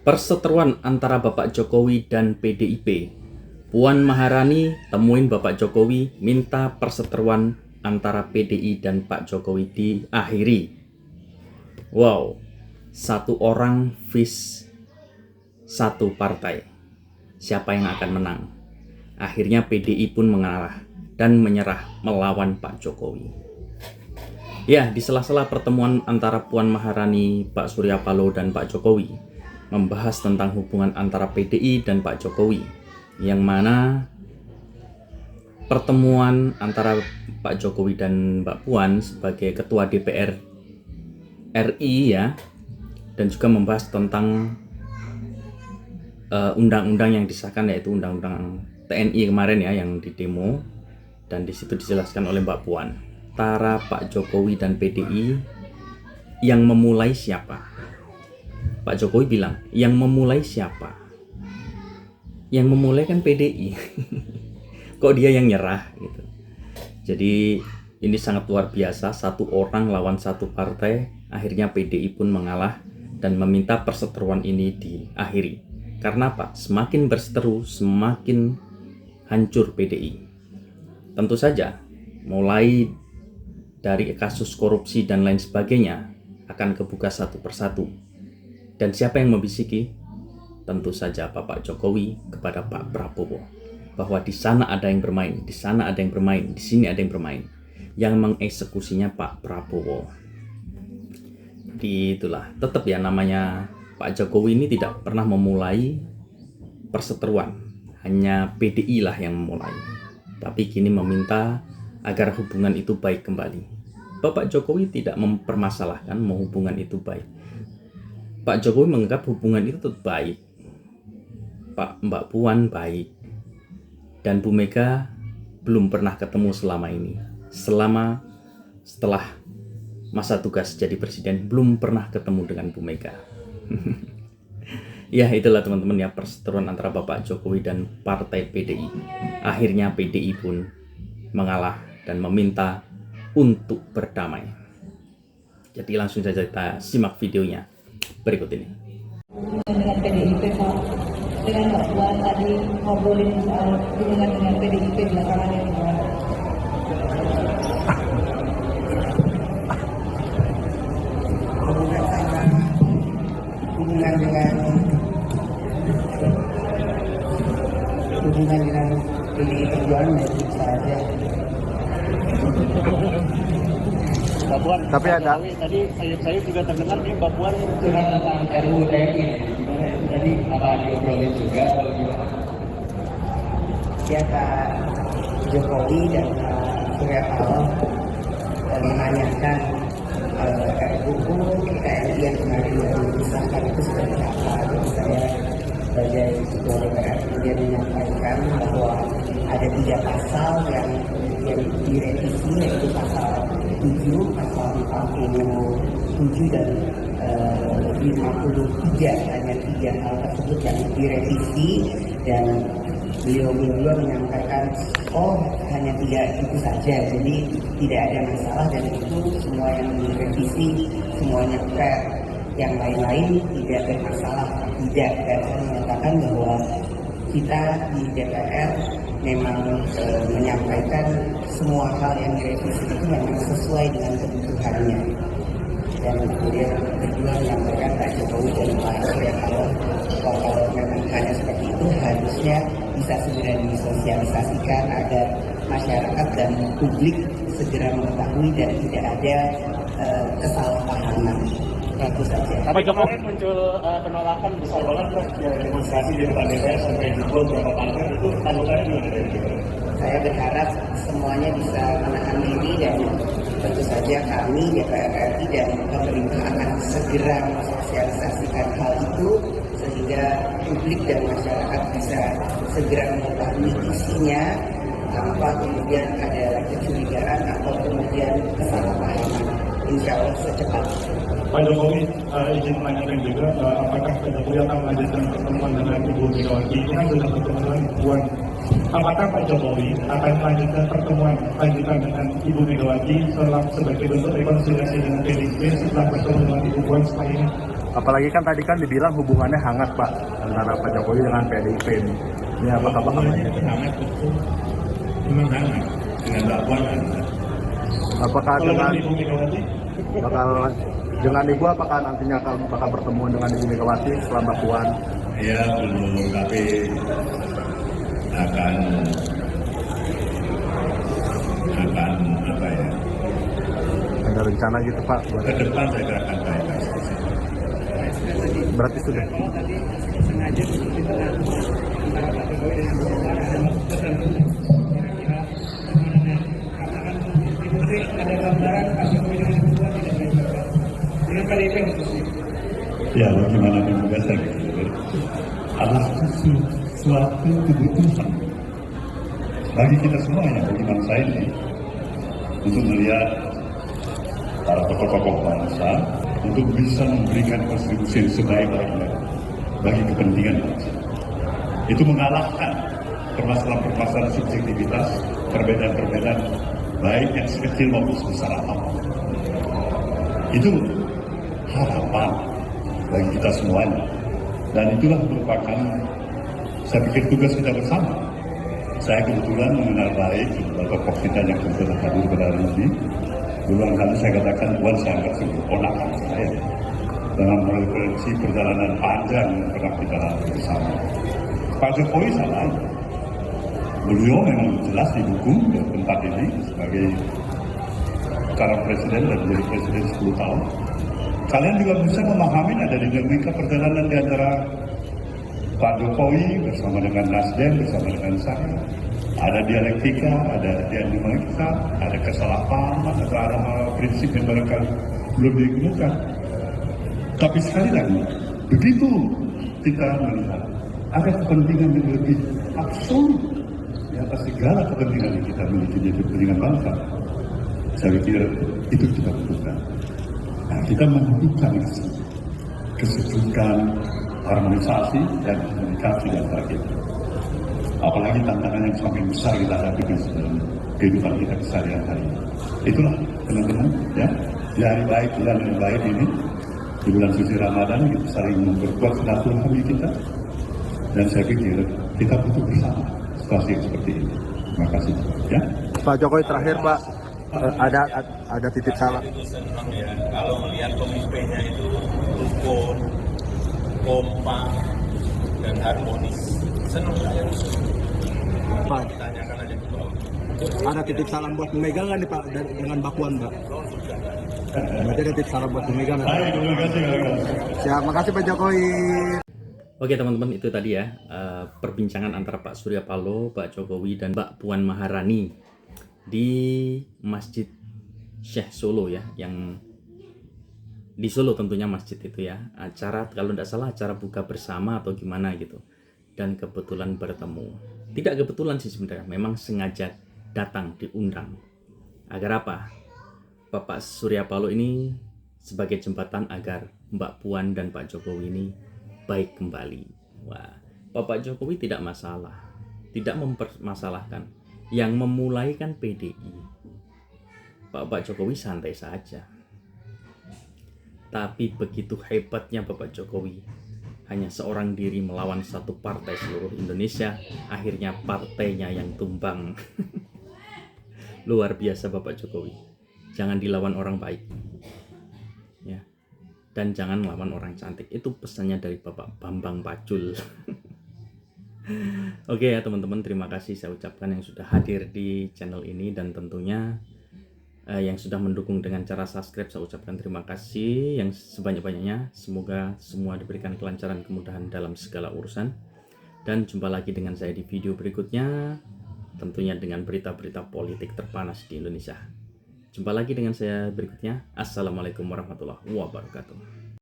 Perseteruan antara Bapak Jokowi dan PDIP. Puan Maharani temuin Bapak Jokowi, minta perseteruan antara PDI dan Pak Jokowi diakhiri. Wow, satu orang vis satu partai. Siapa yang akan menang? Akhirnya PDI pun mengalah dan menyerah melawan Pak Jokowi. Ya, di sela-sela pertemuan antara Puan Maharani, Pak Surya Paloh, dan Pak Jokowi membahas tentang hubungan antara PDI dan Pak Jokowi, yang mana pertemuan antara Pak Jokowi dan Mbak Puan sebagai Ketua DPR RI ya, dan juga membahas tentang undang-undang yang disahkan, yaitu undang-undang TNI kemarin ya, yang didemo, dan disitu dijelaskan oleh Mbak Puan, antara Pak Jokowi dan PDI yang memulai siapa? Pak Jokowi bilang, yang memulai siapa? Yang memulai kan PDI. Kok dia yang nyerah gitu. Jadi ini sangat luar biasa, satu orang lawan satu partai. Akhirnya PDI pun mengalah dan meminta perseteruan ini diakhiri. Karena apa? Semakin berseteru, semakin hancur PDI. Tentu saja, mulai dari kasus korupsi dan lain sebagainya akan kebuka satu persatu. Dan siapa yang membisiki? Tentu saja Bapak Jokowi kepada Pak Prabowo, bahwa di sana ada yang bermain, di sana ada yang bermain, di sini ada yang bermain. Yang mengeksekusinya Pak Prabowo. Itulah, tetap ya, namanya Pak Jokowi ini tidak pernah memulai perseteruan, hanya PDI lah yang memulai. Tapi kini meminta agar hubungan itu baik kembali. Bapak Jokowi tidak mempermasalahkan mau hubungan itu baik. Pak Jokowi menganggap hubungan itu tetap baik. Mbak Puan baik. Dan Bu Mega belum pernah ketemu selama ini. Setelah masa tugas jadi presiden, belum pernah ketemu dengan Bu Mega. Ya, itulah teman-teman ya, perseteruan antara Bapak Jokowi dan partai PDI. Akhirnya PDI pun mengalah dan meminta untuk berdamai. Jadi langsung saja kita simak videonya berikut ini. Dengan PDIP Pak, dengan Mbak Puan tadi ngobrolin soal hubungan dengan PDIP belakangan ini Pak. Hubungan dengan PDI Perjuangan itu saja. Mbak Puan, tapi ada tadi saya juga terdengar nih Mbak Puan Dengan tentang RUU TNI, jadi apa diobrolin juga? Ya Pak Jokowi dan Pak Surya Paloh menanyakan RUU TNI yang kemarin baru disahkan itu seperti apa. Dan saya sebagai ketua DPR kemudian menyampaikan bahwa ada 3 pasal yang direvisi, yaitu pasal 7, pasal 47 dan 53, hanya 3 hal tersebut yang direvisi. Dan beliau menyampaikan, hanya 3 itu saja, jadi tidak ada masalah, dan itu semua yang direvisi semuanya fair, yang lain-lain tidak bermasalah. Tidak, dan saya menyatakan bahwa kita di DPR memang menyampaikan semua hal yang direvisi itu memang sesuai dengan kebutuhannya. Dan kemudian kedua menyampaikan Pak Jokowi dan Pak Surya Paloh, kalau memang hanya seperti itu harusnya bisa segera disosialisasikan agar masyarakat dan publik segera mengetahui dan tidak ada kesalahpahaman. Itu saja. Tapi kemarin muncul penolakan besar banget Prof, ya, demonstrasi di depan DPR sampai jebol beberapa partai, itu tanggapannya gimana dari itu? Saya berharap semuanya bisa menahan diri, dan tentu saja kami DPR RI dan pemerintah akan segera mensosialisasikan hal itu sehingga publik dan masyarakat bisa segera mengetahui isinya tanpa kemudian ada kecurigaan atau kemudian kesalahpahaman. Insya Allah secepatnya. Pak Jokowi izin menanyakan juga apakah Pak Jokowi akan melanjutkan pertemuan dengan Ibu Megawati? Ini kan sudah pertemuan Puan. Apakah Pak Jokowi akan melanjutkan pertemuan lanjutan dengan Ibu Megawati sebagai bentuk rekonsiliasi dengan PDIP setelah pertemuan dengan Ibu Puan setelah ini? Apalagi kan tadi kan dibilang hubungannya hangat Pak antara Pak Jokowi dengan PDIP ini. Ini apakah Pak Hubungannya itu hangat itu memang hangat dengan Mbak Puan hangat. apakah Kalau dengan Ibu Megawati, bakal dengan Ibu apakah nantinya bakal bertemu dengan Ibu Megawati setelah Mbak Puan? Ya belum, tapi akan apa ya, Ada rencana gitu Pak? ke depan saya kira akan baik. Berarti sudah. Ya bagaimanapun juga saya pikir adalah suatu kebutuhan bagi kita semuanya, bagi bangsa ini, untuk melihat para tokoh-tokoh bangsa untuk bisa memberikan kontribusi yang sebaik-baiknya bagi kepentingan bangsa. Itu mengalahkan permasalahan-permasalahan subjektivitas, perbedaan-perbedaan baik yang sekecil maupun sebesar apapun. Itu harapan bagi kita semuanya, dan itulah merupakan, saya pikir, tugas kita bersama. Saya kebetulan mengenal baik tokoh kita yang telah hadir pada hari ini. Berulang kali saya katakan, Tuhan saya anggap sebagai ponakan saya dalam referensi perjalanan panjang yang pernah kita lalui bersama. Pak Jokowi salah, beliau memang jelas didukung di tempat ini sebagai sekarang presiden dan menjadi presiden 10 tahun. Kalian juga bisa memahami ada dinamika perjalanan di antara Pak Jokowi bersama dengan Nasdem, bersama dengan saya. Ada dialektika, ada dinamika, ada kesalahpahaman, ada hal prinsip yang barangkali belum dikemukakan. Tapi sekali lagi, begitu kita melihat ada kepentingan yang lebih absolut di atas segala kepentingan yang kita miliki, yaitu kepentingan bangsa. Saya pikir itu kita butuhkan. Nah, kita membutuhkan kesejukan, harmonisasi dan komunikasi di antara kita. Apalagi tantangan yang semakin besar kita hadapi dalam kehidupan kita sehari-hari. Itulah teman-teman, ya, di hari baik, bulan yang baik ini, di bulan suci Ramadan, kita saling memperkuat silaturahmi kita, dan saya pikir kita butuh bersama situasi yang seperti ini. Terima kasih, ya. Pak Jokowi terakhir Pak, ada titip salam. Itu senang ya kalau melihat pemimpinnya itu rukun, kompak, dan harmonis. Senang saya. Pak, Tanyakan aja ke bawah. ada titip salam buat Bu Mega nggak nih Pak dengan Mbak Puan Pak? Berarti ada titip salam buat Bu Mega nggak? Baik, terima kasih. Siap, makasih Pak Jokowi. Oke teman-teman, itu tadi ya perbincangan antara Pak Surya Paloh, Pak Jokowi, dan Mbak Puan Maharani di Masjid Syekh Solo ya, yang di Solo tentunya masjid itu ya. Acara, kalau tidak salah, acara buka bersama atau gimana gitu. Dan kebetulan bertemu. Tidak kebetulan sih sebenarnya, memang sengaja datang, diundang. Agar apa? Bapak Surya Paloh ini sebagai jembatan agar Mbak Puan dan Pak Jokowi ini baik kembali. Wah, Bapak Jokowi tidak masalah, tidak mempermasalahkan. Yang memulai kan PDI. Bapak Jokowi santai saja. Tapi begitu hebatnya Bapak Jokowi, hanya seorang diri melawan satu partai seluruh Indonesia, akhirnya partainya yang tumbang. Luar biasa Bapak Jokowi. Jangan dilawan orang baik, ya, dan jangan melawan orang cantik. Itu pesannya dari Bapak Bambang Pacul. Oke ya teman-teman, terima kasih saya ucapkan yang sudah hadir di channel ini, dan tentunya yang sudah mendukung dengan cara subscribe, saya ucapkan terima kasih yang sebanyak-banyaknya. Semoga semua diberikan kelancaran, kemudahan dalam segala urusan, dan jumpa lagi dengan saya di video berikutnya, tentunya dengan berita-berita politik terpanas di Indonesia. Jumpa lagi dengan saya berikutnya. Assalamualaikum warahmatullahi wabarakatuh.